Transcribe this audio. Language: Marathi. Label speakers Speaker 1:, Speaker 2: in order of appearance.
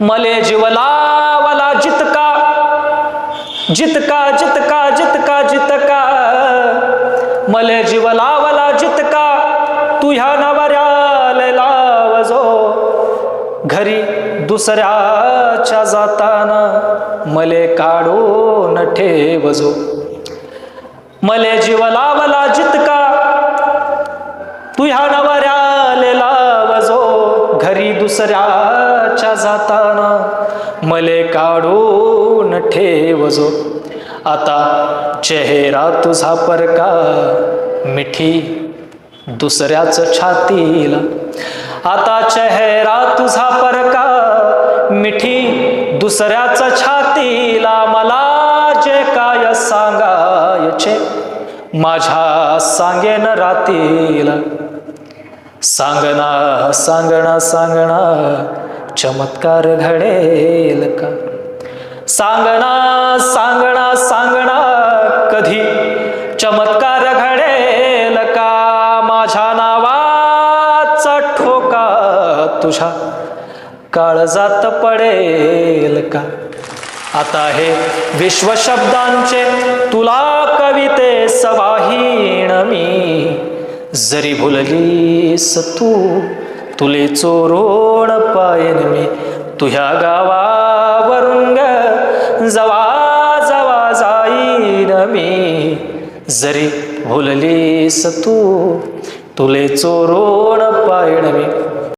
Speaker 1: मले जीव लावला जितका जितका जितका जितका जितका मले जीव लावला जितका तू ह्या नवऱ्याला लावजो घरी दुसऱ्याच्या जाताना मले काढून ठेवजो मले जीव लावला जितका तू ह्या नवऱ्याला लावजो घरी दुसऱ्याच्या जाताना मले काढून ठेवजो आता चेहरा तुझा परका मिठी दुसऱ्याच छातीला आता चेहरा तुझा परका मिठी दुसऱ्याच छातीला मला जे काय सांगायचे माझ्या सांगेन रातीला सांगना सांगना सांगना चमत्कार घडेल का सांगना सांगना सांगना कधी चमत्कार घडेल का माझ्या नावाचा ठोका तुझ्या काळजात पडेल का आता हे विश्व शब्दांचे तुला कविते सवाहीण मी जरी भुललीस तू तुले चोरून पायन मी तुझ्या गावावरून जवा जवा जाईन मी जरी भुललीस तू तुले चोरून पायन मी